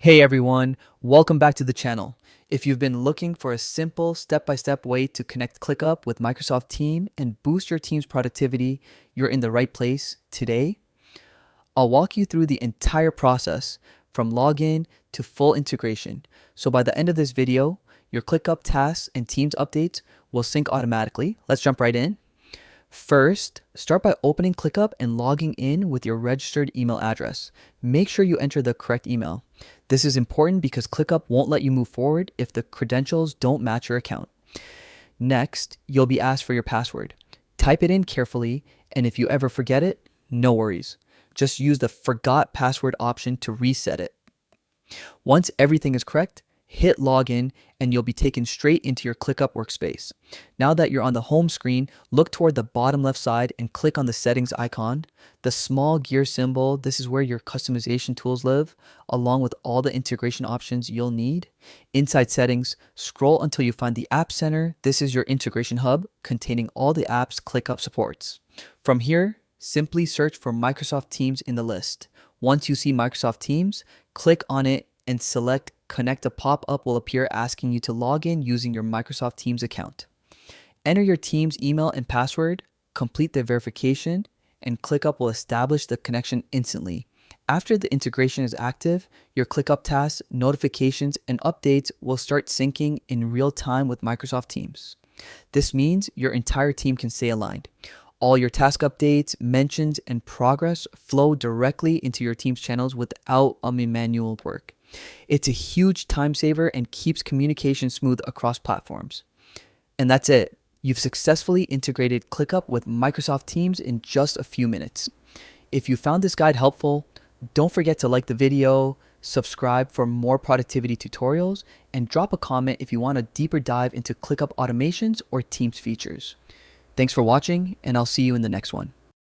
Hey everyone, welcome back to the channel. If you've been looking for a simple step-by-step way to connect ClickUp with Microsoft Teams and boost your team's productivity, you're in the right place. Today, I'll walk you through the entire process from login to full integration. So by the end of this video, your ClickUp tasks and Teams updates will sync automatically. Let's jump right in. First, start by opening ClickUp and logging in with your registered email address. Make sure you enter the correct email. This is important because ClickUp won't let you move forward if the credentials don't match your account. Next, you'll be asked for your password. Type it in carefully, and if you ever forget it, no worries. Just use the forgot password option to reset it. Once everything is correct, hit login and you'll be taken straight into your ClickUp workspace. Now that you're on the home screen, look toward the bottom left side and click on the settings icon. The small gear symbol, this is where your customization tools live, along with all the integration options you'll need. Inside settings, scroll until you find the App Center. This is your integration hub containing all the apps ClickUp supports. From here, simply search for Microsoft Teams in the list. Once you see Microsoft Teams, click on it and select Connect. A pop-up will appear asking you to log in using your Microsoft Teams account. Enter your Teams email and password, complete the verification, and ClickUp will establish the connection instantly. After the integration is active, your ClickUp tasks, notifications, and updates will start syncing in real time with Microsoft Teams. This means your entire team can stay aligned. All your task updates, mentions, and progress flow directly into your team's channels without manual work. It's a huge time saver and keeps communication smooth across platforms. And that's it. You've successfully integrated ClickUp with Microsoft Teams in just a few minutes. If you found this guide helpful, don't forget to like the video, subscribe for more productivity tutorials, and drop a comment if you want a deeper dive into ClickUp automations or Teams features. Thanks for watching, and I'll see you in the next one.